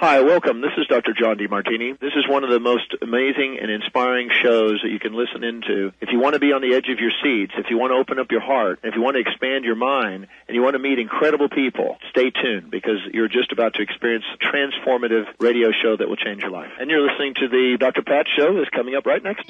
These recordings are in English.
Hi, welcome. This is Dr. John DeMartini. This is one of the most amazing and inspiring shows that you can listen into. If you want to be on the edge of your seats, if you want to open up your heart, if you want to expand your mind, and you want to meet incredible people, stay tuned because you're just about to experience a transformative radio show that will change your life. And you're listening to the Dr. Pat Show that's coming up right next.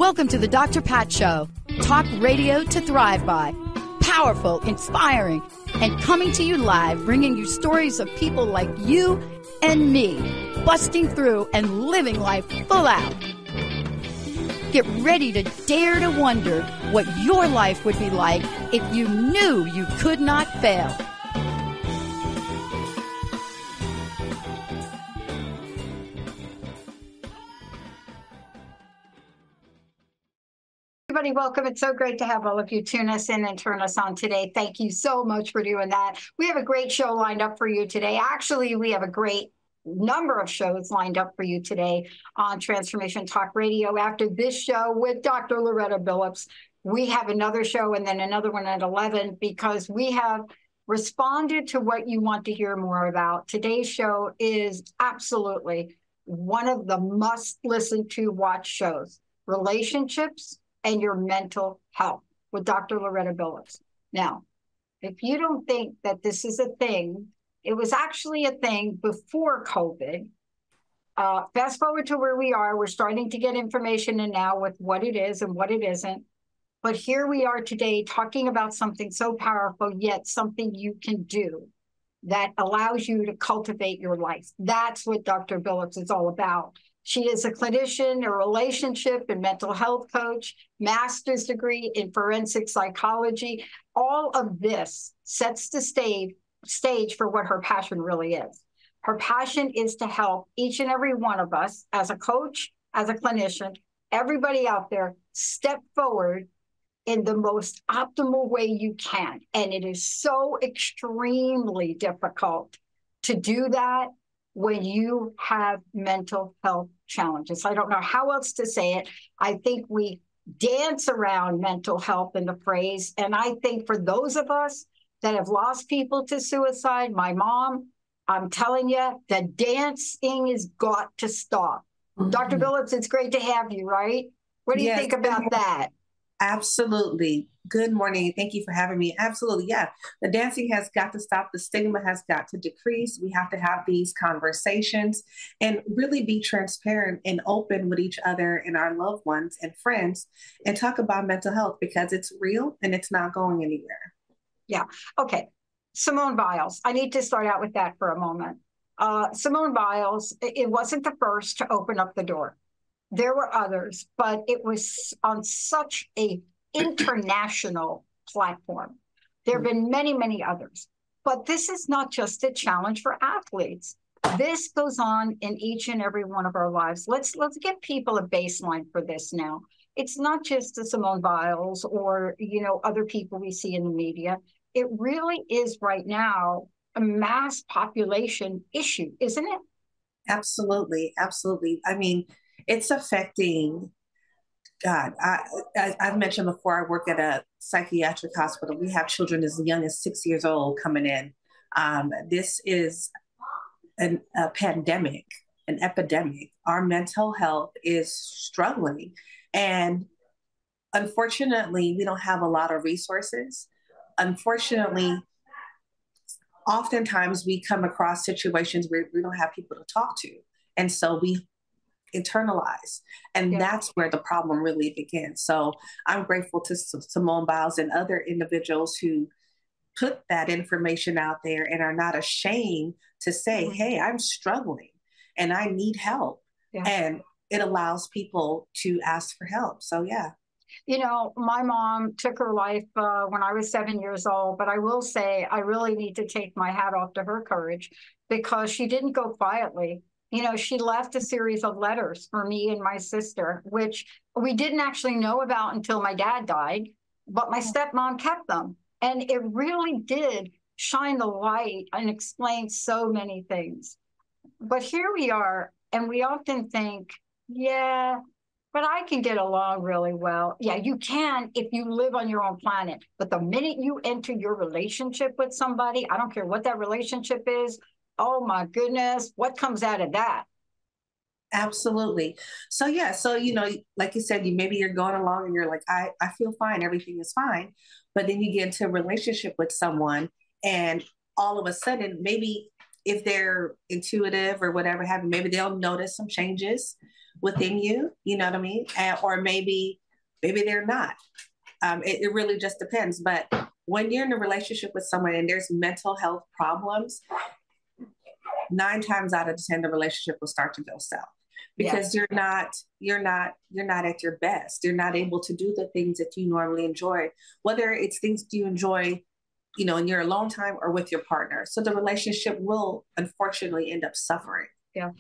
Welcome to the Dr. Pat Show. Talk radio to thrive by. Powerful, inspiring, and coming to you live, bringing you stories of people like you and me, busting through and living life full out. Get ready to dare to wonder what your life would be like if you knew you could not fail. Everybody, welcome. It's so great to have all of you tune us in and turn us on today. Thank you so much for doing that. We have a great show lined up for you today. Actually, we have a great number of shows lined up for you today on Transformation Talk Radio. After this show with Dr. Loretta Billoups, we have another show and then another one at 11 because we have responded to what you want to hear more about. Today's show is absolutely one of the must listen to watch shows, relationships and your mental health with Dr. Loretta Billoups. Now, if you don't think that this is a thing, it was actually a thing before COVID. Fast forward to where we are, we're starting to get information in now with what it is and what it isn't. But here we are today talking about something so powerful, yet something you can do that allows you to cultivate your life. That's what Dr. Billoups is all about. She is a clinician, a relationship and mental health coach, master's degree in forensic psychology. All of this sets the stage for what her passion really is. Her passion is to help each and every one of us as a coach, as a clinician, everybody out there step forward in the most optimal way you can. And it is so extremely difficult to do that when you have mental health challenges. I don't know how else to say it. I think we dance around mental health in the phrase. And I think for those of us that have lost people to suicide, my mom, I'm telling you, the dancing has got to stop. Mm-hmm. Dr. Billoups, it's great to have you, right? What do you think about that? Absolutely. Good morning. Thank you for having me. Absolutely. Yeah. The dancing has got to stop. The stigma has got to decrease. We have to have these conversations and really be transparent and open with each other and our loved ones and friends and talk about mental health because it's real and it's not going anywhere. Yeah. Okay. Simone Biles. I need to start out with that for a moment. Simone Biles, it wasn't the first to open up the door. There were others, but it was on such an international platform. There have been many, many others. But this is not just a challenge for athletes. This goes on in each and every one of our lives. Let's give people a baseline for this now. It's not just the Simone Biles or, other people we see in the media. It really is right now a mass population issue, isn't it? Absolutely. Absolutely. I mean, it's affecting, God, I've mentioned before, I work at a psychiatric hospital. We have children as young as 6 years old coming in. This is a pandemic, an epidemic. Our mental health is struggling. And unfortunately, we don't have a lot of resources. Unfortunately, oftentimes we come across situations where we don't have people to talk to. And so we internalize. And that's where the problem really begins. So I'm grateful to Simone Biles and other individuals who put that information out there and are not ashamed to say, hey, I'm struggling and I need help. Yeah. And it allows people to ask for help. So, yeah. My mom took her life when I was 7 years old, but I will say I really need to take my hat off to her courage because she didn't go quietly. She left a series of letters for me and my sister, which we didn't actually know about until my dad died, but my stepmom kept them. And it really did shine the light and explain so many things. But here we are, and we often think, yeah, but I can get along really well. Yeah, you can if you live on your own planet. But the minute you enter your relationship with somebody, I don't care what that relationship is, Oh my goodness, what comes out of that? Absolutely. So yeah, so like you said, maybe you're going along and you're like, I feel fine, everything is fine. But then you get into a relationship with someone and all of a sudden, maybe if they're intuitive or whatever have you, maybe they'll notice some changes within you, you know what I mean? Or maybe they're not. It really just depends. But when you're in a relationship with someone and there's mental health problems, 9 times out of 10, the relationship will start to go south because you're not at your best. You're not able to do the things that you normally enjoy, whether it's things you enjoy, in your alone time or with your partner. So the relationship will unfortunately end up suffering. Yeah.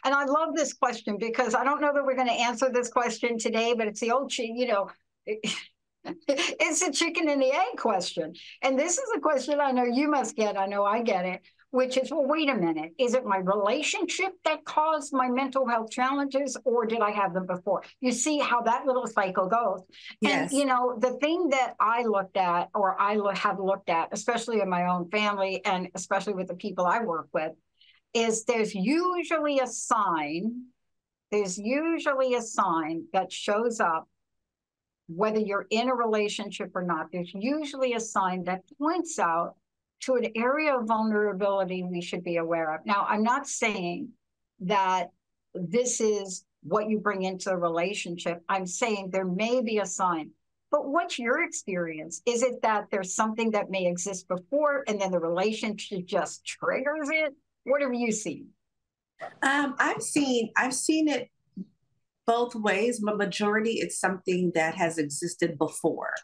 And I love this question because I don't know that we're going to answer this question today, but it's the old, it's a chicken and the egg question. And this is a question I know you must get. I know I get it, which is, well, wait a minute. Is it my relationship that caused my mental health challenges, or did I have them before? You see how that little cycle goes. Yes. And, the thing that I looked at, or have looked at, especially in my own family and especially with the people I work with, is there's usually a sign that shows up, whether you're in a relationship or not. There's usually a sign that points out to an area of vulnerability we should be aware of. Now, I'm not saying that this is what you bring into a relationship. I'm saying there may be a sign. But what's your experience? Is it that there's something that may exist before and then the relationship just triggers it? What have you seen? I've seen it both ways, but majority it's something that has existed before.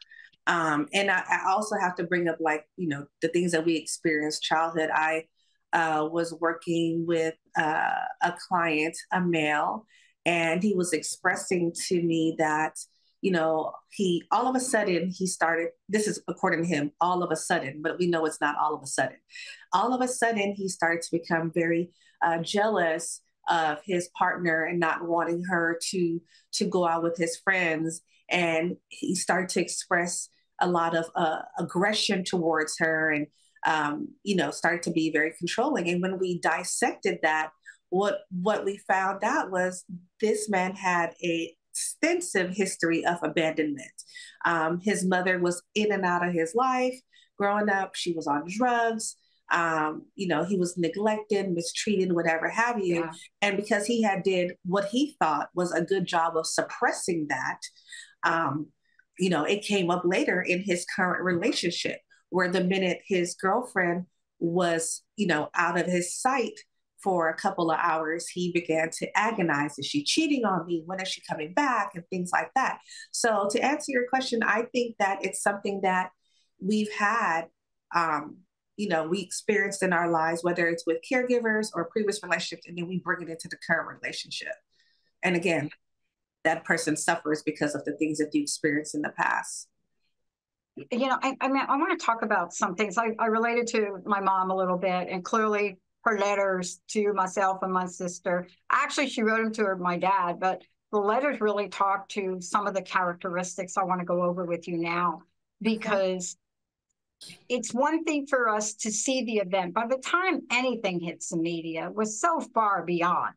And I also have to bring up, like, the things that we experienced childhood. I was working with a client, a male, and he was expressing to me that, he all of a sudden he started, this is according to him, all of a sudden, but we know it's not all of a sudden. All of a sudden he started to become very jealous of his partner and not wanting her to go out with his friends. And he started to express a lot of aggression towards her and, started to be very controlling. And when we dissected that, what we found out was this man had a extensive history of abandonment. His mother was in and out of his life. Growing up, she was on drugs. He was neglected, mistreated, whatever have you. Yeah. And because he had did what he thought was a good job of suppressing that, it came up later in his current relationship, where the minute his girlfriend was, out of his sight for a couple of hours, he began to agonize. Is she cheating on me? When is she coming back? And things like that. So to answer your question, I think that it's something that we've had, we experienced in our lives, whether it's with caregivers or previous relationships, and then we bring it into the current relationship. And again, that person suffers because of the things that you experienced in the past. I want to talk about some things. I related to my mom a little bit, and clearly her letters to myself and my sister, actually she wrote them to my dad, but the letters really talk to some of the characteristics I want to go over with you now, because it's one thing for us to see the event. By the time anything hits the media, we're so far beyond,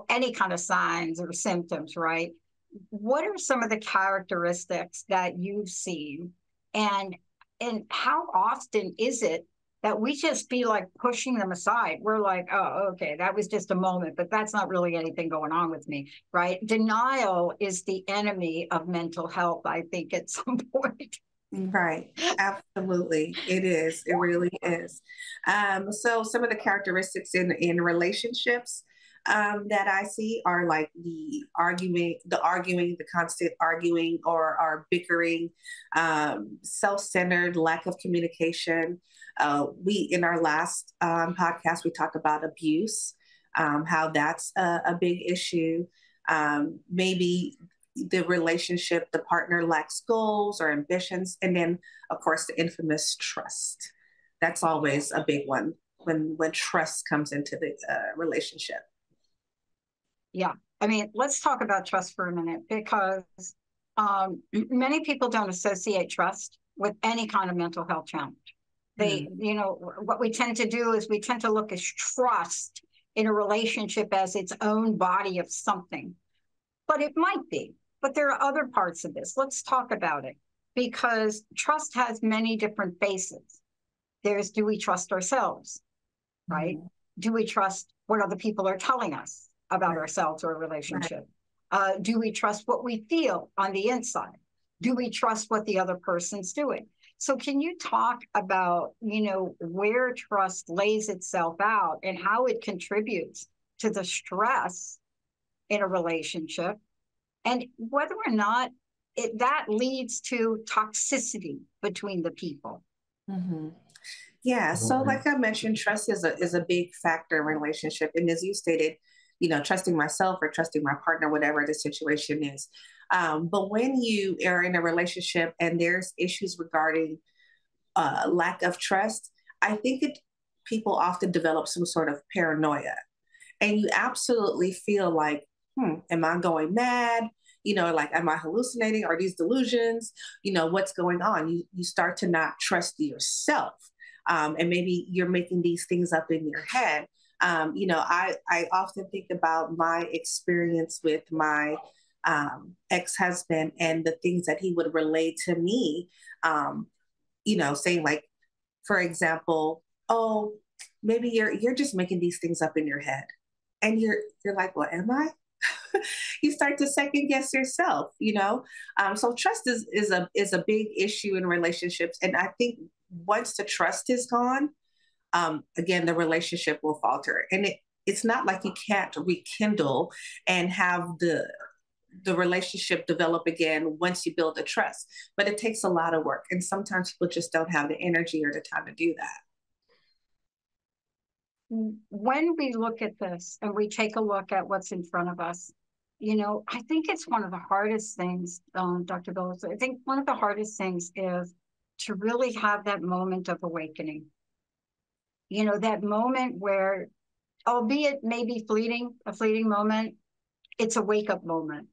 any kind of signs or symptoms, right? What are some of the characteristics that you've seen, and how often is it that we just be like pushing them aside? We're like, oh, okay, that was just a moment, but that's not really anything going on with me, right? Denial is the enemy of mental health, I think, at some point. Right. Absolutely. It is. It really is. So some of the characteristics in relationships that I see are like the constant arguing or bickering, self-centered, lack of communication. In our last podcast, we talked about abuse, how that's a big issue. Maybe the relationship, the partner lacks goals or ambitions. And then, of course, the infamous trust. That's always a big one when trust comes into the relationship. Yeah. Let's talk about trust for a minute, because many people don't associate trust with any kind of mental health challenge. What we tend to do is we tend to look at trust in a relationship as its own body of something. But it might be. But there are other parts of this. Let's talk about it, because trust has many different faces. There's, do we trust ourselves, right? Mm-hmm. Do we trust what other people are telling us about ourselves or a relationship? Right. Do we trust what we feel on the inside? Do we trust what the other person's doing? So can you talk about, where trust lays itself out and how it contributes to the stress in a relationship, and whether or not that leads to toxicity between the people? Mm-hmm. Yeah. So like I mentioned, trust is a big factor in relationship. And as you stated, trusting myself or trusting my partner, whatever the situation is. But when you are in a relationship and there's issues regarding lack of trust, I think people often develop some sort of paranoia. And you absolutely feel like, am I going mad? Like, am I hallucinating? Are these delusions? What's going on? You start to not trust yourself. And maybe you're making these things up in your head. I often think about my experience with my ex-husband and the things that he would relate to me, saying, like, for example, oh, maybe you're just making these things up in your head. And you're like, well, am I? You start to second guess yourself, So trust is a big issue in relationships. And I think once the trust is gone, again, the relationship will falter. And it's not like you can't rekindle and have the relationship develop again once you build the trust, but it takes a lot of work. And sometimes people just don't have the energy or the time to do that. When we look at this and we take a look at what's in front of us, I think it's one of the hardest things, Dr. Billoups, I think one of the hardest things is to really have that moment of awakening. That moment where, albeit maybe a fleeting moment, it's a wake-up moment.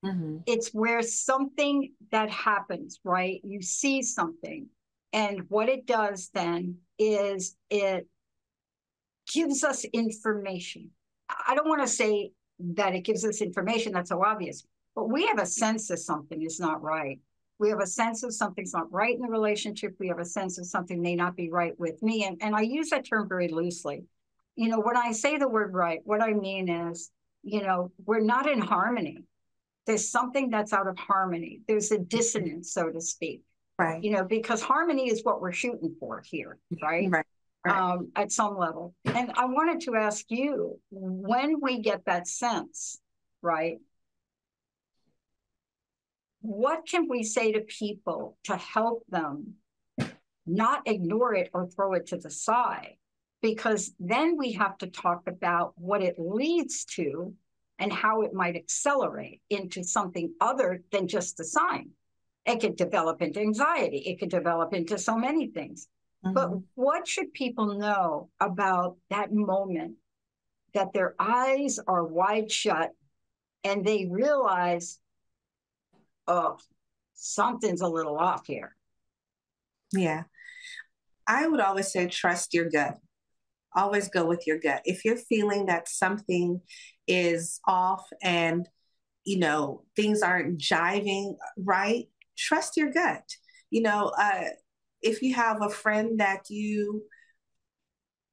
Mm-hmm. It's where something that happens, right? You see something, and what it does then is it gives us information. I don't want to say that it gives us information, that's so obvious, but we have a sense that something is not right. We have a sense of something's not right in the relationship. We have a sense of something may not be right with me. And I use that term very loosely. When I say the word right, what I mean is, we're not in harmony. There's something that's out of harmony. There's a dissonance, so to speak. Right. Because harmony is what we're shooting for here, right? Right. At some level. And I wanted to ask you, when we get that sense, right, what can we say to people to help them not ignore it or throw it to the side? Because then we have to talk about what it leads to and how it might accelerate into something other than just a sign. It could develop into anxiety. It could develop into so many things. Mm-hmm. But what should people know about that moment that their eyes are wide shut and they realize, oh, something's a little off here? Yeah. I would always say, trust your gut. Always go with your gut. If you're feeling that something is off and, things aren't jiving right, trust your gut. If you have a friend that you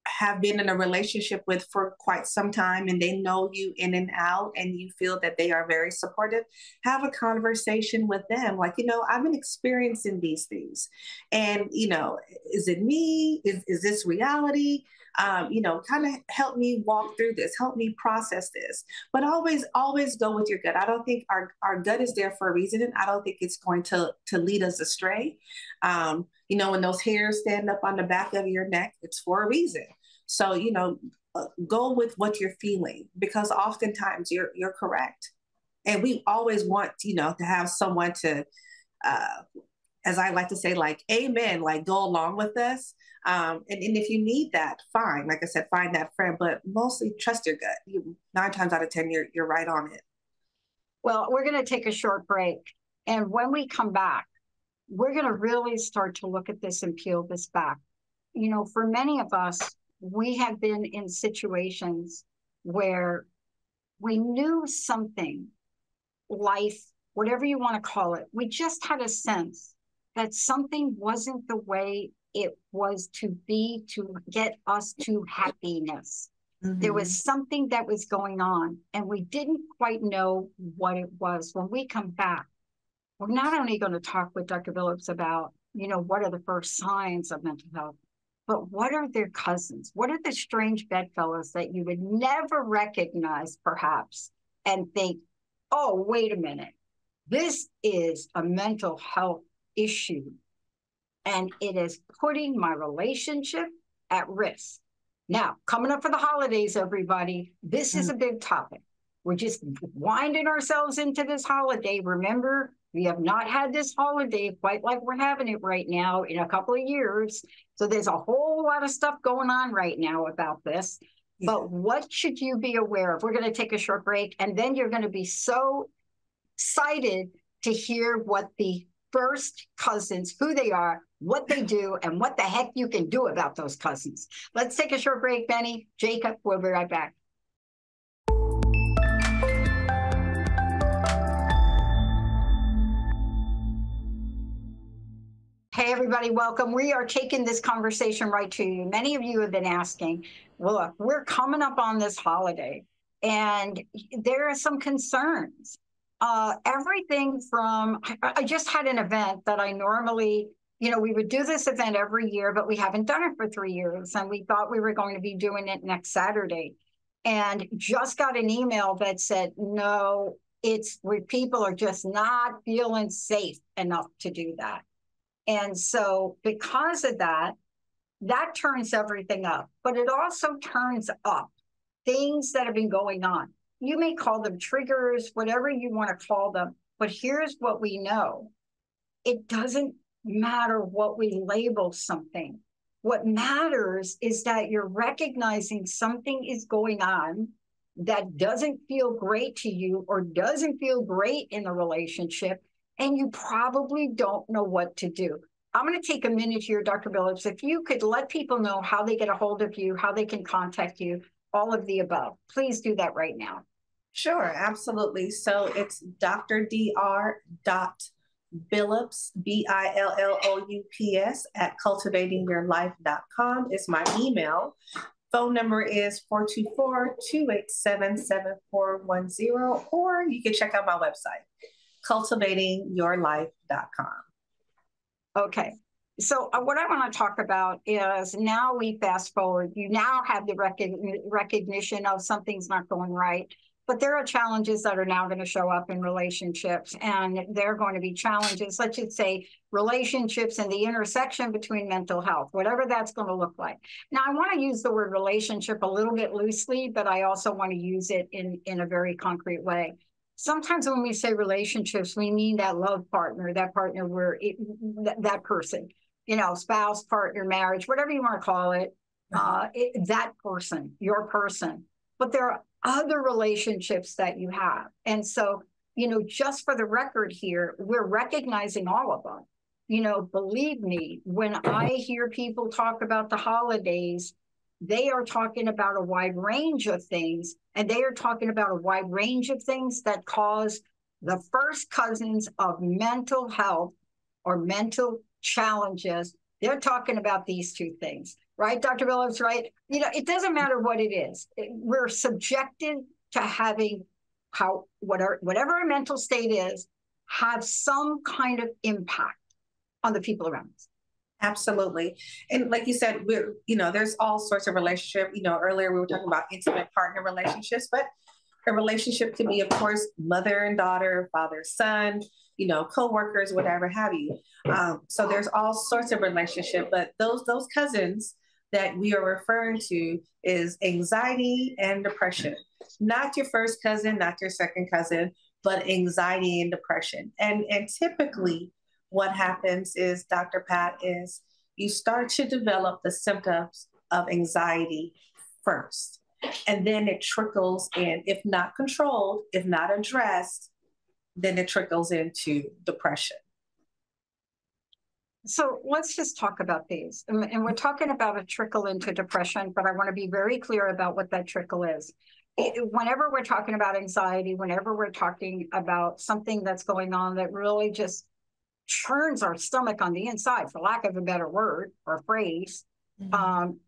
have been in a relationship with for quite some time and they know you in and out and you feel that they are very supportive, have a conversation with them. Like, I've been experiencing these things and, is it me? Is this reality? Kind of help me walk through this, help me process this, but always go with your gut. I don't think our gut is there for a reason. And I don't think it's going to lead us astray. When those hairs stand up on the back of your neck, it's for a reason. So, go with what you're feeling, because oftentimes you're correct. And we always want, to have someone to, as I like to say, like, amen, like go along with us. And if you need that, fine. Like I said, find that friend, but mostly trust your gut. 9 times out of 10, you're right on it. Well, we're going to take a short break. And when we come back, we're going to really start to look at this and peel this back. for many of us, we have been in situations where we knew something, life, whatever you want to call it, we just had a sense that something wasn't the way it was to be to get us to happiness. Mm-hmm. There was something that was going on, and we didn't quite know what it was. When we come back, we're not only going to talk with Dr. Billoups about, what are the first signs of mental health, but what are their cousins? What are the strange bedfellows that you would never recognize, perhaps, and think, oh, wait a minute, this is a mental health issue, and it is putting my relationship at risk. Now, coming up for the holidays, everybody, this is a big topic. We're just winding ourselves into this holiday. Remember, we have not had this holiday quite like we're having it right now in a couple of years. So there's a whole lot of stuff going on right now about this. Yeah. But what should you be aware of? We're going to take a short break, and then you're going to be so excited to hear what the first cousins, who they are, what they do, and what the heck you can do about those cousins. Let's take a short break, Benny. Jacob, we'll be right back. Hey, everybody, welcome. We are taking this conversation right to you. Many of you have been asking, look, we're coming up on this holiday, and there are some concerns. Everything from, I just had an event that I normally, we would do this event every year, but we haven't done it for 3 years. And we thought we were going to be doing it next Saturday. And just got an email that said, no, it's where people are just not feeling safe enough to do that. And so because of that, that turns everything up, but it also turns up things that have been going on. You may call them triggers, whatever you want to call them, but here's what we know. It doesn't matter what we label something. What matters is that you're recognizing something is going on that doesn't feel great to you or doesn't feel great in the relationship, and you probably don't know what to do. I'm going to take a minute here, Dr. Billoups, if you could let people know how they get a hold of you, how they can contact you, all of the above. Please do that right now. Sure, absolutely. So it's dr.billoups, BILLOUPS, at cultivatingyourlife.com is my email. Phone number is 424-287-7410, or you can check out my website, cultivatingyourlife.com. Okay. So what I want to talk about is, now we fast forward. You now have the recognition of something's not going right, but there are challenges that are now going to show up in relationships, and they're going to be challenges, let's just say relationships and the intersection between mental health, whatever that's going to look like. Now, I want to use the word relationship a little bit loosely, but I also want to use it in a very concrete way. Sometimes when we say relationships, we mean that love partner, that partner where that person, spouse, partner, marriage, whatever you want to call it, that person, your person. But there are other relationships that you have. And so, just for the record here, we're recognizing all of them. Believe me, when I hear people talk about the holidays, they are talking about a wide range of things, and they are talking about a wide range of things that cause the first cousins of mental health or mental challenges. They're talking about these two things, right, Dr. Billoups, right? It doesn't matter what it is. We're subjected to having whatever our mental state is, have some kind of impact on the people around us. Absolutely. And like you said, there's all sorts of relationships. Earlier we were talking about intimate partner relationships, but a relationship can be, of course, mother and daughter, father, son, co-workers, whatever have you. So there's all sorts of relationship, but those cousins that we are referring to is anxiety and depression. Not your first cousin, not your second cousin, but anxiety and depression. And typically, what happens is, Dr. Pat, is you start to develop the symptoms of anxiety first, and then it trickles in. If not controlled, if not addressed, then it trickles into depression. So let's just talk about these. And we're talking about a trickle into depression, but I want to be very clear about what that trickle is. Whenever we're talking about anxiety, whenever we're talking about something that's going on that really just churns our stomach on the inside, for lack of a better word or phrase,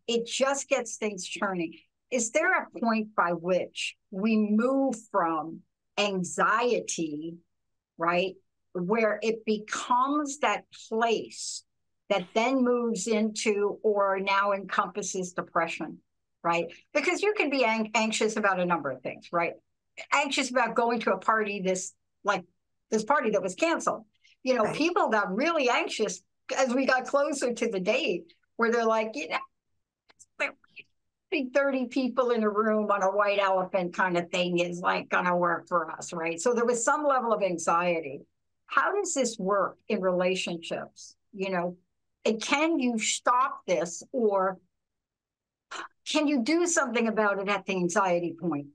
it just gets things churning. Is there a point by which we move from anxiety, right, where it becomes that place that then moves into or now encompasses depression, right? Because you can be anxious about a number of things, right? Anxious about going to a party, this party that was canceled. You know, Right. people got really anxious as we got closer to the date, where they're like, you know, 30 people in a room on a white elephant kind of thing is like going to work for us, right? So there was some level of anxiety. How does this work in relationships? You know, and can you stop this, or can you do something about it at the anxiety point?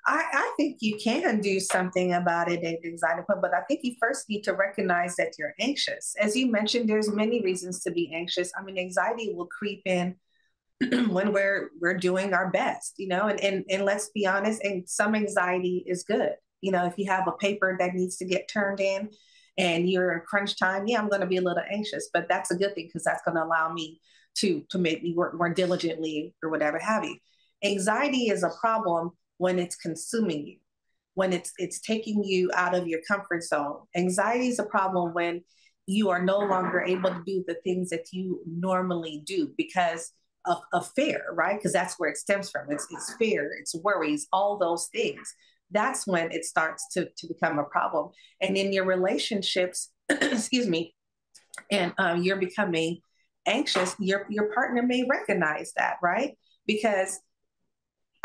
I think you can do something about it at anxiety point, but I think you first need to recognize that you're anxious. As you mentioned, there's many reasons to be anxious. I mean, anxiety will creep in when we're doing our best, you know, and let's be honest, and some anxiety is good. You know, if you have a paper that needs to get turned in and you're in crunch time, yeah, I'm going to be a little anxious, but that's a good thing because that's going to allow me to make me work more diligently or whatever have you. Anxiety is a problem when it's consuming you, when it's taking you out of your comfort zone. Anxiety is a problem when you are no longer able to do the things that you normally do because of fear, right? Because that's where it stems from. It's fear, it's worries, all those things. That's when it starts to become a problem. And in your relationships, excuse me, and you're becoming anxious, your partner may recognize that, right? Because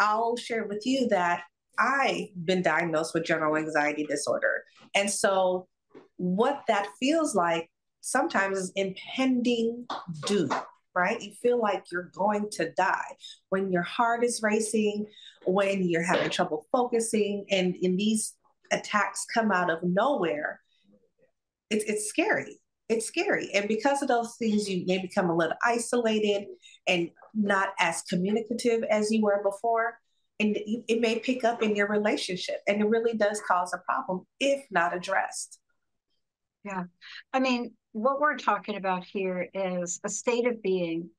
I'll share with you that I've been diagnosed with general anxiety disorder. And so what that feels like sometimes is impending doom, right? You feel like you're going to die when your heart is racing, when you're having trouble focusing, and in these attacks come out of nowhere. It's scary. It's scary. And because of those things, you may become a little isolated and not as communicative as you were before. And it may pick up in your relationship. And it really does cause a problem if not addressed. Yeah. I mean, what we're talking about here is a state of being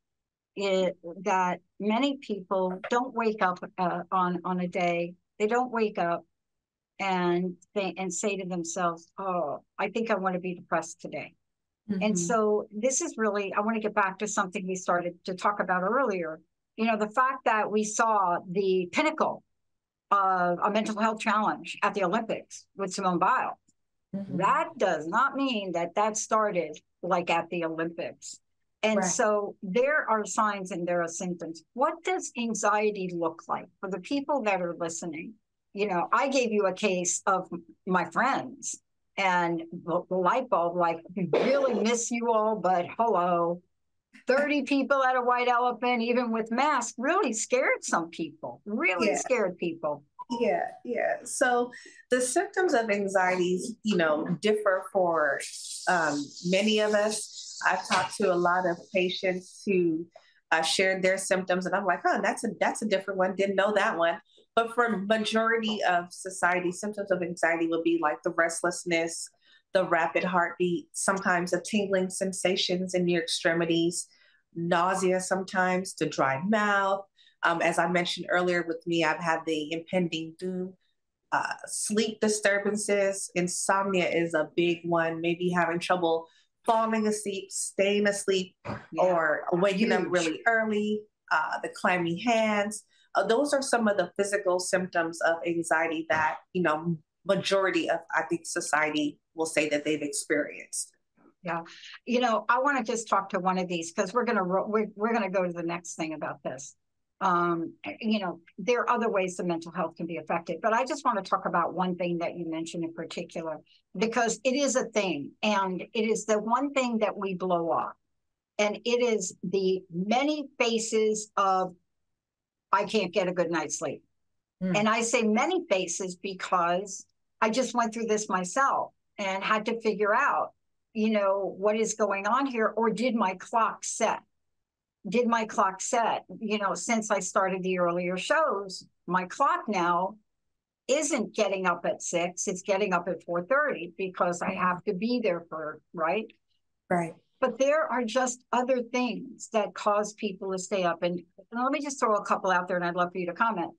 that many people don't wake up on a day. They don't wake up and say to themselves, "Oh, I think I want to be depressed today." Mm-hmm. And so this is really, I want to get back to something we started to talk about earlier. You know, the fact that we saw the pinnacle of a mental health challenge at the Olympics with Simone Biles. Mm-hmm. That does not mean that started like at the Olympics. And right. So there are signs and there are symptoms. What does anxiety look like for the people that are listening? You know, I gave you a case of my friends and the light bulb, like, we really miss you all, but hello. 30 people at a white elephant, even with masks, really scared some people, really scared people. Yeah. So the symptoms of anxieties, you know, differ for many of us. I've talked to a lot of patients who shared their symptoms, and I'm like, oh, that's a different one. Didn't know that one. But for majority of society, symptoms of anxiety would be like the restlessness, the rapid heartbeat, sometimes the tingling sensations in your extremities, nausea sometimes, the dry mouth. As I mentioned earlier with me, I've had the impending doom, sleep disturbances. Insomnia is a big one, maybe having trouble falling asleep, staying asleep, or waking up really early, the clammy hands. Those are some of the physical symptoms of anxiety that, you know, majority of, I think, society will say that they've experienced. Yeah. You know, I want to just talk to one of these because we're going to go to the next thing about this. You know, there are other ways the mental health can be affected, but I just want to talk about one thing that you mentioned in particular, because it is a thing, and it is the one thing that we blow off. And it is the many faces of, I can't get a good night's sleep. And I say many faces because I just went through this myself and had to figure out, what is going on here? Or did my clock set? Since I started the earlier shows, my clock now isn't getting up at 6, it's getting up at 4:30 because I have to be there right? Right. But there are just other things that cause people to stay up. And let me just throw a couple out there, and I'd love for you to comment.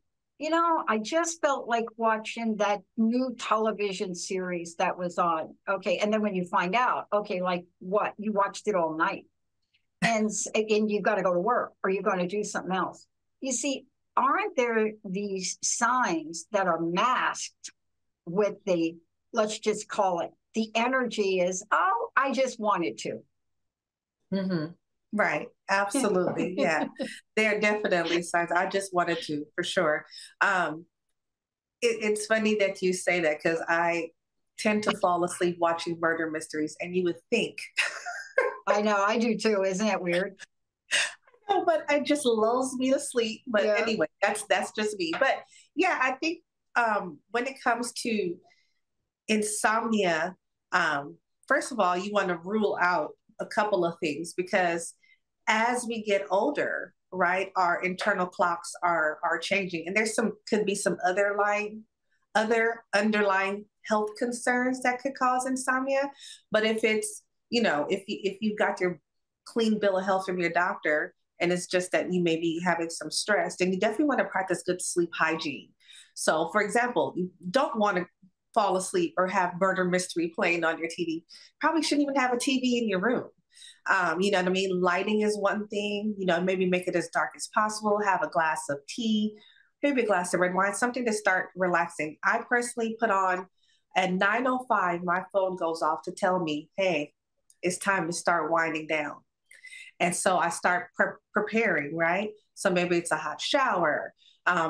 I just felt like watching that new television series that was on. Okay. And then when you find out, okay, like what? You watched it all night. And you got to go to work, or you're going to do something else. You see, aren't there these signs that are masked with let's just call it, the energy is, oh, I just wanted to. Mm-hmm. Right. Absolutely. Yeah. There are definitely signs. I just wanted to, for sure. It's funny that you say that, because I tend to fall asleep watching murder mysteries, and you would think. I know, I do too. Isn't that weird? No, but it just lulls me to sleep. But anyway, that's just me. But yeah, I think when it comes to insomnia, first of all, you want to rule out a couple of things, because as we get older, right, our internal clocks are changing, and could be some other underlying health concerns that could cause insomnia. But if it's, if you've got your clean bill of health from your doctor, and it's just that you may be having some stress, then you definitely want to practice good sleep hygiene. So, for example, you don't want to fall asleep or have murder mystery playing on your TV. Probably shouldn't even have a TV in your room. You know what I mean? Lighting is one thing, maybe make it as dark as possible, have a glass of tea, maybe a glass of red wine, something to start relaxing. I personally put on at 9:05, my phone goes off to tell me, hey, it's time to start winding down. And so I start preparing, right? So maybe it's a hot shower.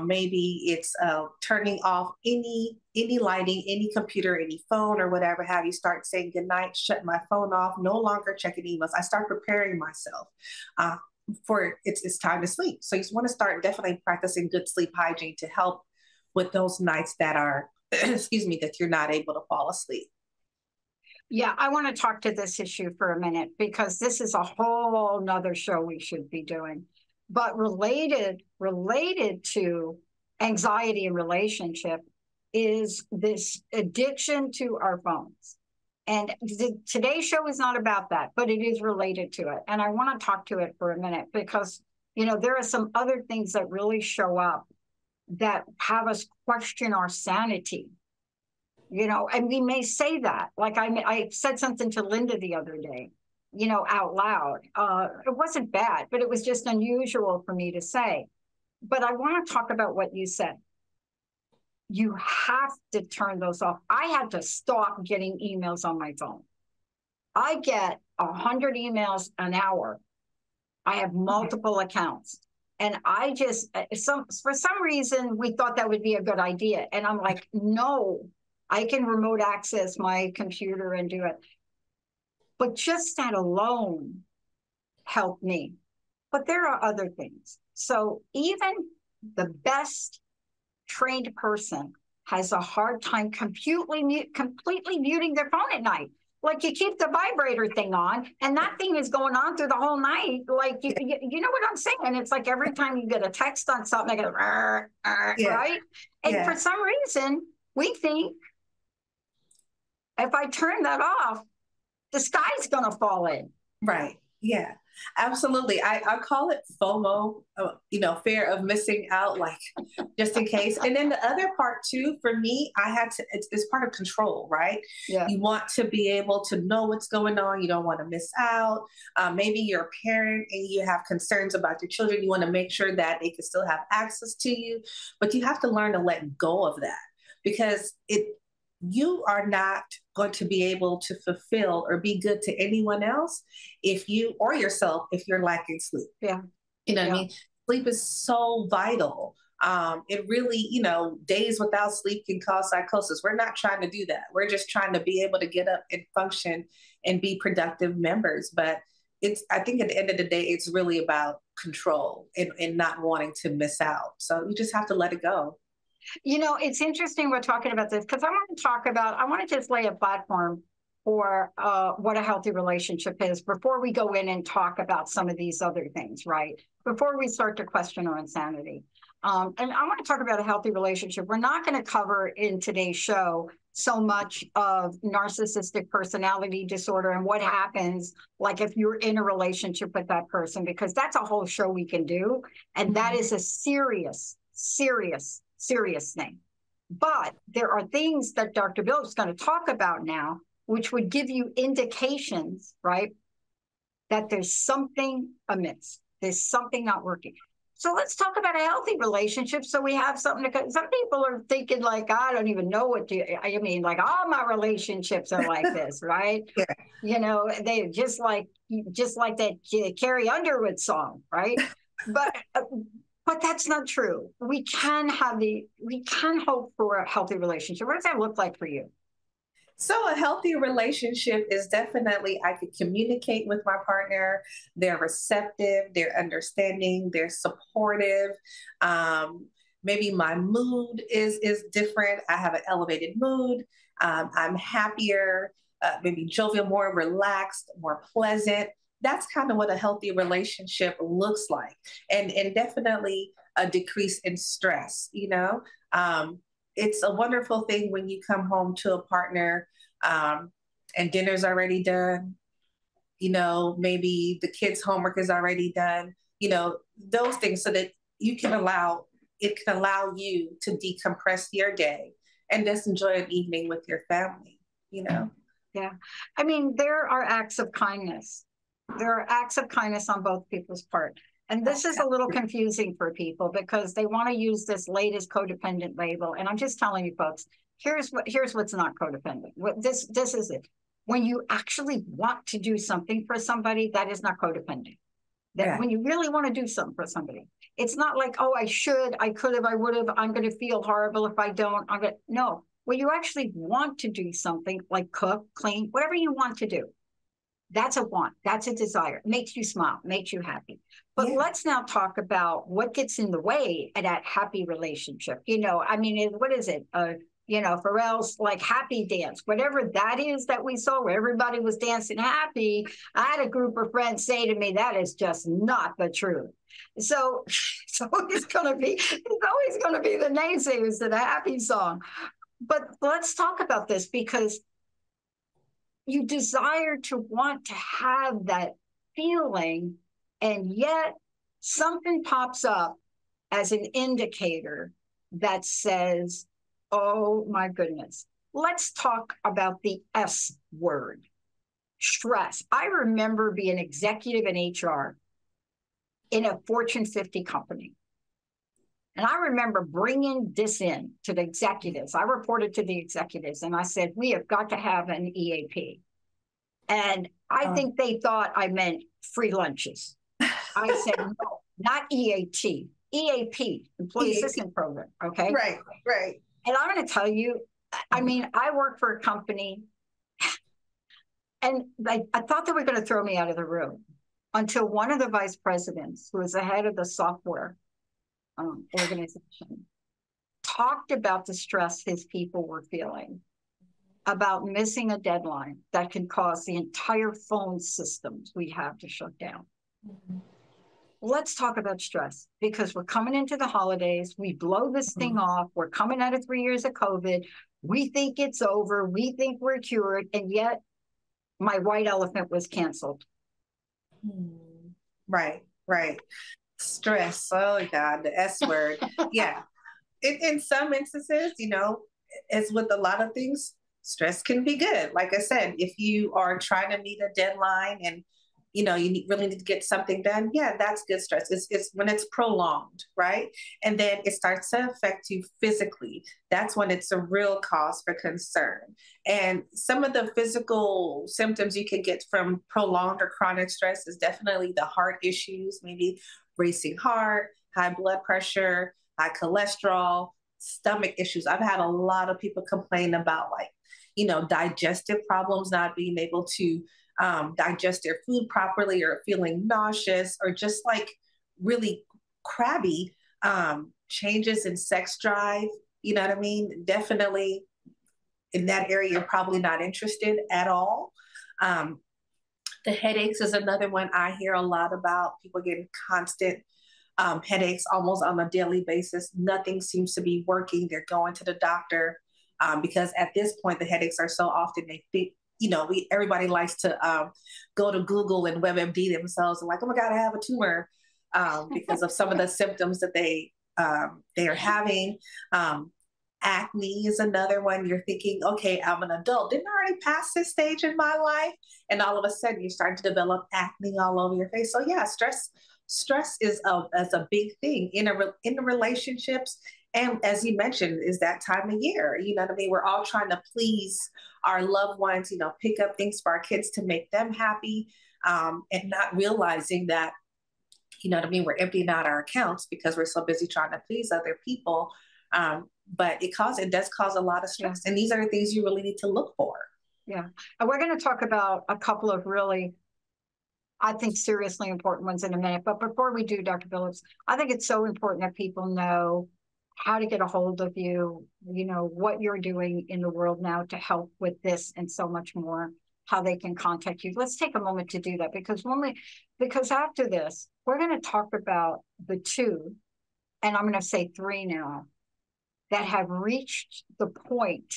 Maybe it's turning off any lighting, any computer, any phone or whatever have you. Start saying goodnight, shut my phone off, no longer checking emails. I start preparing myself for it's time to sleep. So you want to start definitely practicing good sleep hygiene to help with those nights that are, that you're not able to fall asleep. Yeah, I want to talk to this issue for a minute, because this is a whole nother show we should be doing. But related to anxiety and relationship is this addiction to our phones. And today's show is not about that, but it is related to it. And I want to talk to it for a minute, because, there are some other things that really show up that have us question our sanity. And we may say that, like I said something to Linda the other day, out loud. It wasn't bad, but it was just unusual for me to say. But I want to talk about what you said. You have to turn those off. I had to stop getting emails on my phone. I get 100 emails an hour. I have multiple accounts. And I just, for some reason, we thought that would be a good idea. And I'm like, no, I can remote access my computer and do it. But just that alone helped me. But there are other things. So even the best trained person has a hard time completely muting their phone at night. Like, you keep the vibrator thing on, and that thing is going on through the whole night. Like, you know what I'm saying? It's like every time you get a text on something, they go, right? And for some reason, we think, if I turn that off, the sky's going to fall in. Right. Yeah, absolutely. I call it FOMO, fear of missing out, like just in case. And then the other part too, for me, it's part of control, right? Yeah. You want to be able to know what's going on. You don't want to miss out. Maybe you're a parent and you have concerns about your children. You want to make sure that they can still have access to you, but you have to learn to let go of that, because you are not going to be able to fulfill or be good to anyone else if you or yourself if you're lacking sleep. Yeah. What I mean? Sleep is so vital. It really, days without sleep can cause psychosis. We're not trying to do that. We're just trying to be able to get up and function and be productive members. But I think at the end of the day, it's really about control and not wanting to miss out. So you just have to let it go. It's interesting we're talking about this, because I want to just lay a platform for what a healthy relationship is before we go in and talk about some of these other things, right? Before we start to question our insanity. And I want to talk about a healthy relationship. We're not going to cover in today's show so much of narcissistic personality disorder and what happens, like if you're in a relationship with that person, because that's a whole show we can do. And that is a serious, serious, serious thing. But there are things that Dr. Billoups is going to talk about now, which would give you indications, right, that there's something amiss. There's something not working. So let's talk about a healthy relationship. So we have something to, some people are thinking like, I don't even know what to, I mean, like all my relationships are like this, right? Yeah. You know, they just like that Carrie Underwood song, right? But that's not true. We can hope for a healthy relationship. What does that look like for you? So a healthy relationship is definitely, I could communicate with my partner. They're receptive, they're understanding, they're supportive. Maybe my mood is different. I have an elevated mood. I'm happier, maybe jovial, more relaxed, more pleasant. That's kind of what a healthy relationship looks like. And definitely a decrease in stress, you know? It's a wonderful thing when you come home to a partner and dinner's already done. You know, maybe the kids' homework is already done. You know, those things, so that it can allow you to decompress your day and just enjoy an evening with your family. You know. Yeah, I mean, there are acts of kindness. There are acts of kindness on both people's part. And this is a little confusing for people because they want to use this latest codependent label. And I'm just telling you folks, here's what's not codependent. This is it. When you actually want to do something for somebody, that is not codependent. That when you really want to do something for somebody, it's not like, oh, I should, I could have, I would have, I'm going to feel horrible if I don't. No, when you actually want to do something like cook, clean, whatever you want to do, that's a want. That's a desire. It makes you smile, makes you happy. But let's now talk about what gets in the way of that happy relationship. You know, I mean, what is it? You know, Pharrell's like happy dance, whatever that is that we saw where everybody was dancing happy. I had a group of friends say to me, that is just not the truth. So it's always going to be the naysayers to the happy song. But let's talk about this because you desire to want to have that feeling, and yet something pops up as an indicator that says, oh my goodness. Let's talk about the S word, stress. I remember being executive in HR in a Fortune 50 company. And I remember bringing this in to the executives. I reported to the executives and I said, we have got to have an EAP. And I think they thought I meant free lunches. I said, no, not EAT, EAP, Employee Assistance Program. Okay. Right. And I'm going to tell you, I mean, I work for a company and I thought they were going to throw me out of the room until one of the vice presidents, who was the head of the software organization, talked about the stress his people were feeling about missing a deadline that can cause the entire phone systems we have to shut down. Mm-hmm. Let's talk about stress because we're coming into the holidays. We blow this thing off. We're coming out of 3 years of COVID. We think it's over. We think we're cured. And yet my white elephant was canceled. Right. Stress. Oh God, the S word. Yeah. In some instances, you know, as with a lot of things, stress can be good. Like I said, if you are trying to meet a deadline and, you know, you really need to get something done, yeah, that's good stress. It's when it's prolonged, right? And then it starts to affect you physically. That's when it's a real cause for concern. And some of the physical symptoms you can get from prolonged or chronic stress is definitely the heart issues, maybe racing heart, high blood pressure, high cholesterol, stomach issues. I've had a lot of people complain about, like, you know, digestive problems, not being able to digest their food properly, or feeling nauseous, or just like really crabby, changes in sex drive. You know what I mean? Definitely in that area, you're probably not interested at all. The headaches is another one I hear a lot about. People getting constant headaches almost on a daily basis. Nothing seems to be working. They're going to the doctor because at this point, the headaches are so often they think, everybody likes to go to Google and WebMD themselves and like, oh my God, I have a tumor because of some of the symptoms that they are having. Acne is another one. You're thinking, okay, I'm an adult. Didn't I already pass this stage in my life? And all of a sudden you're starting to develop acne all over your face. So yeah, stress is a big thing in the relationships. And as you mentioned, is that time of year, you know what I mean? We're all trying to please our loved ones, pick up things for our kids to make them happy, and not realizing that, you know what I mean, we're emptying out our accounts because we're so busy trying to please other people. But it does cause a lot of stress. Yeah. And these are the things you really need to look for. Yeah. And we're going to talk about a couple of really, I think, seriously important ones in a minute. But before we do, Dr. Billoups, I think it's so important that people know how to get a hold of you, what you're doing in the world now to help with this and so much more, how they can contact you. Let's take a moment to do that because after this, we're going to talk about the two, and I'm going to say three now, that have reached the point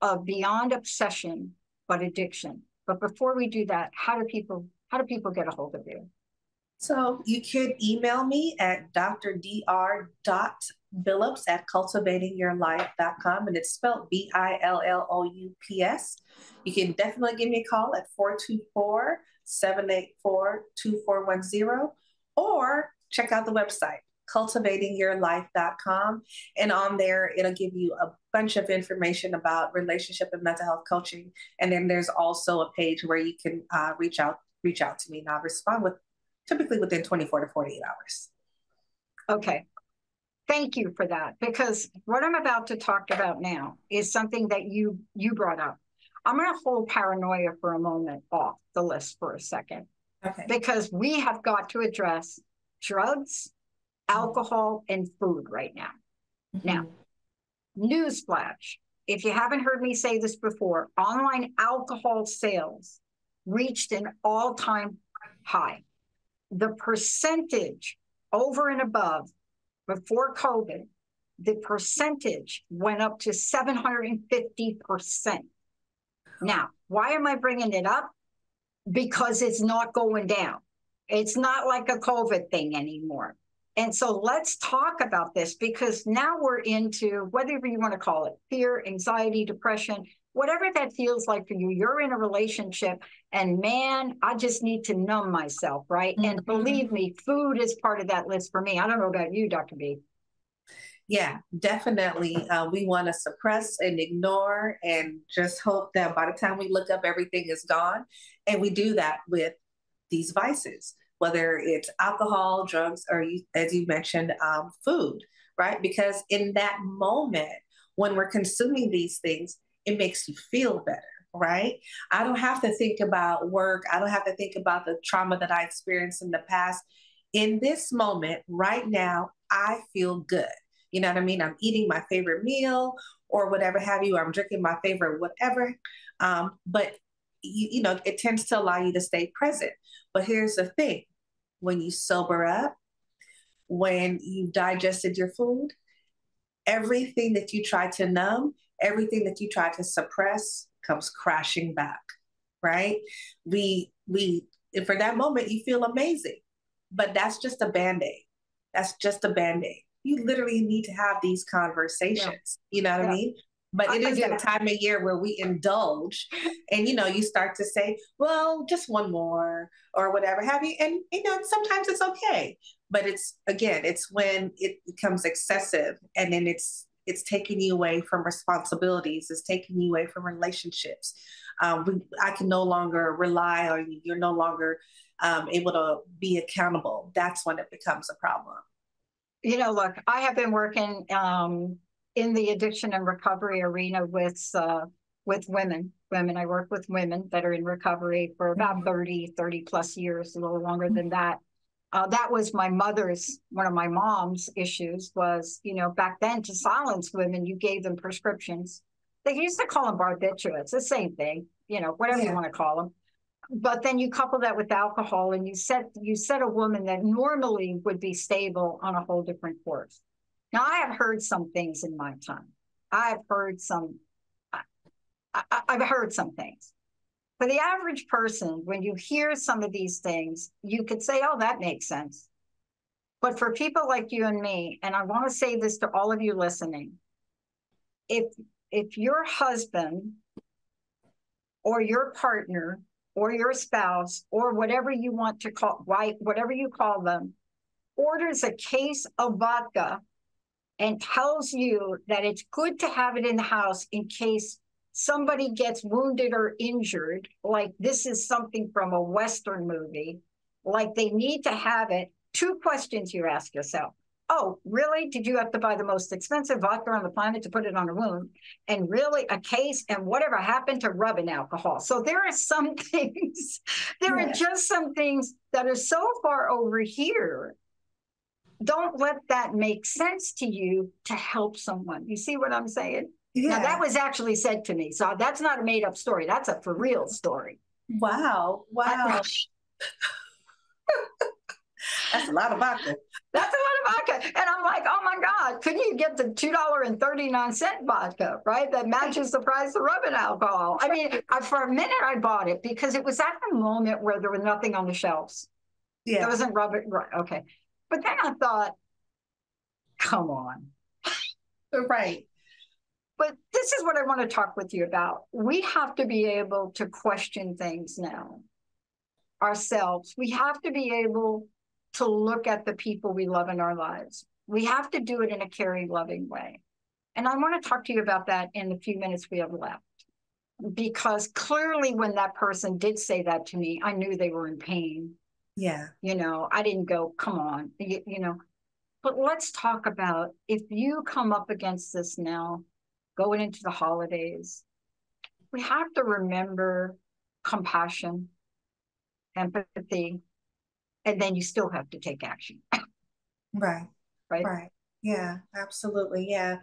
of beyond obsession, but addiction. But before we do that, how do people get a hold of you? So you could email me at dr.billoups@cultivatingyourlife.com, and it's spelled BILLOUPS. You can definitely give me a call at 424-784-2410, or check out the website, cultivatingyourlife.com. And on there, it'll give you a bunch of information about relationship and mental health coaching. And then there's also a page where you can reach out to me, and I'll respond typically within 24 to 48 hours. Okay. Thank you for that, because what I'm about to talk about now is something that you brought up. I'm going to hold paranoia for a moment off the list for a second. Okay. Because we have got to address drugs, alcohol, and food right now. Mm-hmm. Now, newsflash, if you haven't heard me say this before, online alcohol sales reached an all-time high. The percentage over and above before COVID, the percentage went up to 750%. Now, why am I bringing it up? Because it's not going down. It's not like a COVID thing anymore. And so let's talk about this, because now we're into, whatever you want to call it, fear, anxiety, depression, whatever that feels like for you. You're in a relationship and man, I just need to numb myself, right? Mm-hmm. And believe me, food is part of that list for me. I don't know about you, Dr. B. Yeah, definitely. We want to suppress and ignore and just hope that by the time we look up, everything is gone. And we do that with these vices, whether it's alcohol, drugs, or as you mentioned, food, right? Because in that moment, when we're consuming these things, it makes you feel better, right? I don't have to think about work. I don't have to think about the trauma that I experienced in the past. In this moment, right now, I feel good. You know what I mean? I'm eating my favorite meal or whatever have you. I'm drinking my favorite whatever. But, it tends to allow you to stay present. But here's the thing. When you sober up, when you've digested your food, everything that you try to numb, everything that you try to suppress comes crashing back, right? For that moment, you feel amazing, but that's just a Band-Aid. That's just a Band-Aid. You literally need to have these conversations. Yeah. You know what I mean? But it is that time of year where we indulge and, you start to say, well, just one more or whatever have you. And, sometimes it's okay. But it's when it becomes excessive, and then it's taking you away from responsibilities. It's taking you away from relationships. I can no longer rely on you. You're no longer able to be accountable. That's when it becomes a problem. Look, I have been working in the addiction and recovery arena with women. I work with women that are in recovery for about 30 plus years, a little longer than that. That was one of my mom's issues was, back then, to silence women, you gave them prescriptions They used to call them barbiturates, the same thing, whatever you want to call them. But then you couple that with alcohol, and you set a woman that normally would be stable on a whole different course. Now, I have heard some things in my time. I've heard some things. For the average person, when you hear some of these things, you could say, oh, that makes sense. But for people like you and me, and I want to say this to all of you listening, if your husband or your partner or your spouse or whatever you want to call, whatever you call them, orders a case of vodka and tells you that it's good to have it in the house in case somebody gets wounded or injured, like this is something from a Western movie, like they need to have it, two questions you ask yourself. Oh, really? Did you have to buy the most expensive vodka on the planet to put it on a wound? And really a case, and whatever happened to rubbing alcohol? So there are some things, are just some things that are so far over here. Don't let that make sense to you to help someone. You see what I'm saying? Yeah. Now, that was actually said to me. So that's not a made up story. That's a for real story. Wow. That's a lot of vodka. That's a lot of vodka. And I'm like, oh my God, couldn't you get the $2.39 vodka, right? That matches the price of rubbing alcohol. I mean, for a minute I bought it because it was at the moment where there was nothing on the shelves. Yeah. There wasn't rubbing, right, okay. But then I thought, come on. Right. But this is what I want to talk with you about. We have to be able to question things now ourselves. We have to be able to look at the people we love in our lives. We have to do it in a caring, loving way. And I want to talk to you about that in the few minutes we have left. Because clearly when that person did say that to me, I knew they were in pain. Yeah. I didn't go, come on, But let's talk about, if you come up against this now, going into the holidays, we have to remember compassion, empathy, and then you still have to take action. Right. Right. Yeah, absolutely. Yeah.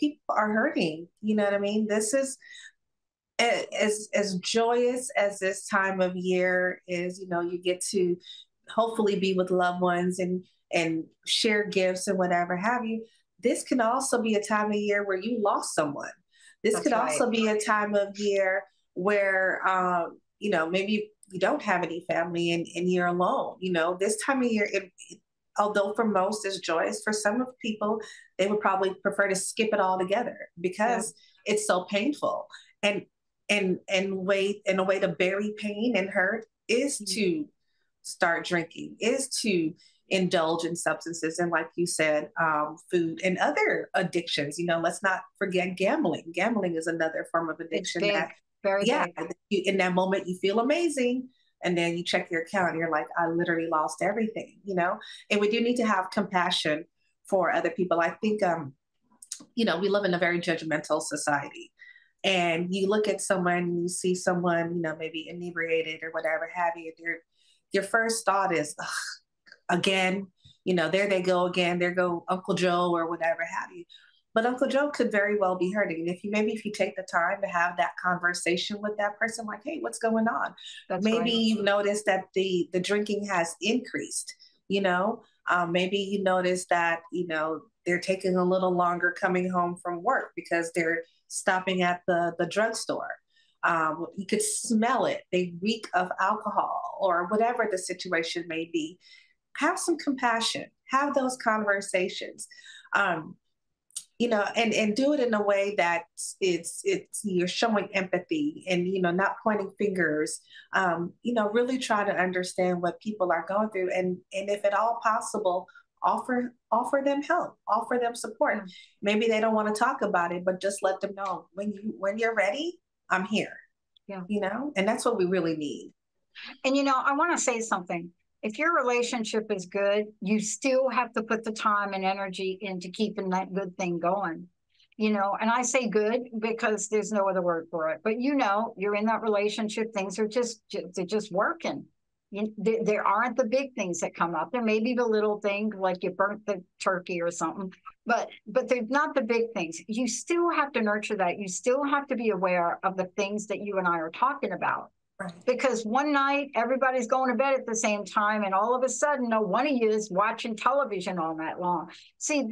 People are hurting. You know what I mean? This is as joyous as this time of year is. You get to hopefully be with loved ones and share gifts and whatever have you. This can also be a time of year where you lost someone. This could also be a time of year where, maybe you don't have any family and you're alone. This time of year, although for most is joyous, for some of people, they would probably prefer to skip it all together because it's so painful. And a way to bury pain and hurt is to start drinking, is to indulge in substances. And like you said, food and other addictions. Let's not forget gambling. Gambling is another form of addiction. Very big. In that moment you feel amazing. And then you check your account and you're like, I literally lost everything, And we do need to have compassion for other people. I think, we live in a very judgmental society. And you look at someone, you see someone, maybe inebriated or whatever have you. Your first thought is, again, there they go again. There go Uncle Joe or whatever have you. But Uncle Joe could very well be hurting. And if you take the time to have that conversation with that person, like, hey, what's going on? Maybe you've noticed that the drinking has increased, maybe you notice that, they're taking a little longer coming home from work because they're stopping at the drugstore. You could smell it. They reek of alcohol or whatever the situation may be. Have some compassion, have those conversations, and do it in a way that it's you're showing empathy and, not pointing fingers, really try to understand what people are going through. And if at all possible, offer them help, offer them support. Mm-hmm. Maybe they don't want to talk about it, but just let them know when you're ready, I'm here. Yeah. And that's what we really need. And, I want to say something. If your relationship is good, you still have to put the time and energy into keeping that good thing going. And I say good because there's no other word for it. But you're in that relationship, things are just working. there aren't the big things that come up. There may be the little thing like you burnt the turkey or something, but they're not the big things. You still have to nurture that. You still have to be aware of the things that you and I are talking about. Right. Because one night everybody's going to bed at the same time, and all of a sudden, no one of you is watching television all night long. See,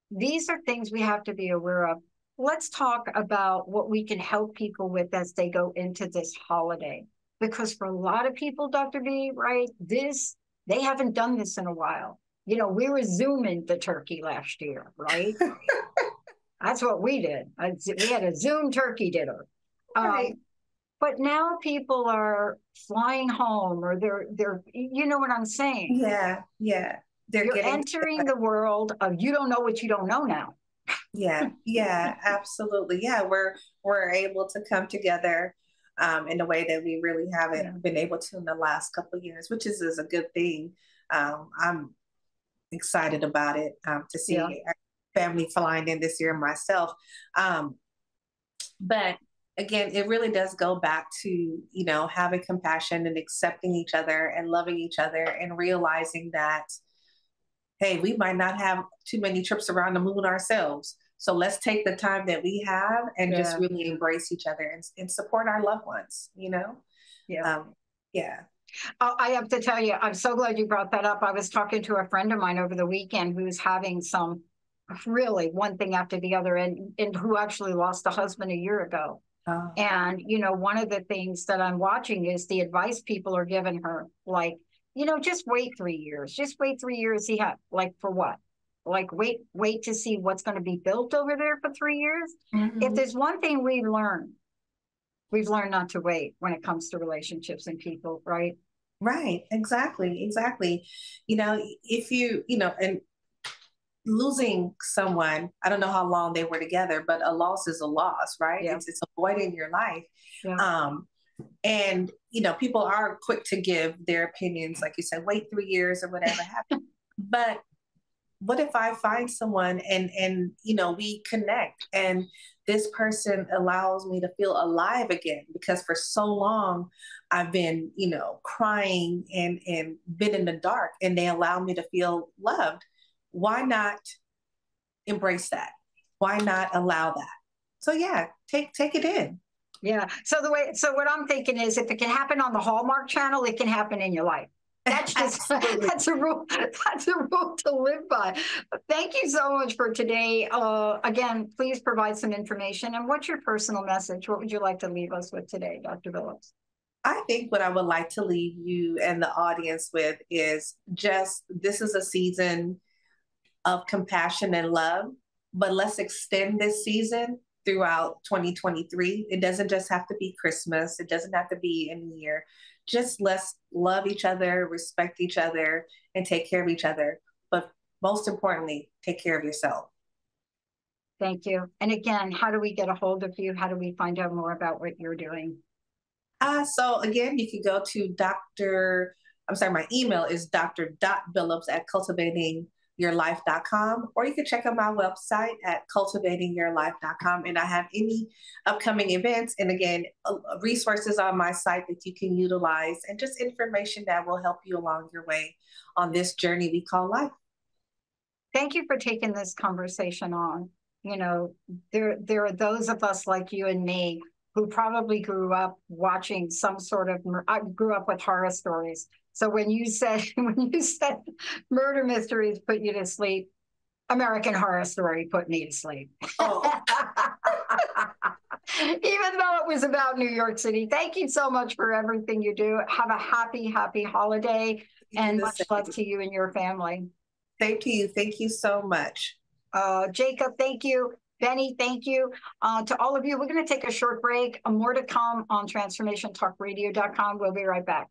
these are things we have to be aware of. Let's talk about what we can help people with as they go into this holiday. Because for a lot of people, Dr. B, right, they haven't done this in a while. We were Zooming the turkey last year, right? That's what we did. We had a Zoom turkey dinner. Right. But now people are flying home, or they're you know what I'm saying? Yeah. You're entering the world of you don't know what you don't know now. Yeah, absolutely. Yeah, we're able to come together in a way that we really haven't been able to in the last couple of years, which is a good thing. I'm excited about it to see our family flying in this year myself. But again, it really does go back to, having compassion and accepting each other and loving each other and realizing that, hey, we might not have too many trips around the moon ourselves. So let's take the time that we have and just really embrace each other and support our loved ones, I have to tell you, I'm so glad you brought that up. I was talking to a friend of mine over the weekend who's having some really one thing after the other, and who actually lost a husband a year ago. Oh. And, one of the things that I'm watching is the advice people are giving her, like, just wait 3 years. Just wait 3 years. Like, for what? Like, wait to see what's going to be built over there for 3 years. Mm-hmm. If there's one thing we've learned not to wait when it comes to relationships and people, right? Right. Exactly. If and losing someone, I don't know how long they were together, but a loss is a loss, right? Yeah. It's a void in your life. Yeah. And, people are quick to give their opinions, like you said, wait 3 years or whatever happened. But what if I find someone and we connect and this person allows me to feel alive again? Because for so long I've been, crying and been in the dark, and they allow me to feel loved. Why not embrace that? Why not allow that? So take it in. Yeah. So what I'm thinking is, if it can happen on the Hallmark Channel, it can happen in your life. That's just that's a rule. That's a rule to live by. Thank you so much for today. Again, please provide some information. And what's your personal message? What would you like to leave us with today, Dr. Billoups? I think what I would like to leave you and the audience with is just, this is a season of compassion and love, but let's extend this season throughout 2023. It doesn't just have to be Christmas. It doesn't have to be a New Year. Just let's love each other, respect each other, and take care of each other. But most importantly, take care of yourself. Thank you. And again, how do we get a hold of you? How do we find out more about what you're doing? So again, you can go to my email is dr.billoups@cultivatingyourlife.com, or you can check out my website at cultivatingyourlife.com. And I have any upcoming events and, again, resources on my site that you can utilize, and just information that will help you along your way on this journey we call life. Thank you for taking this conversation on. There are those of us like you and me who probably grew up watching I grew up with horror stories. So when you said murder mysteries put you to sleep, American Horror Story put me to sleep. Oh. Even though it was about New York City. Thank you so much for everything you do. Have a happy, happy holiday, and much love to you and your family. Thank you. Thank you so much. Jacob, thank you. Benny, thank you. To all of you, we're going to take a short break. More to come on transformationtalkradio.com. We'll be right back.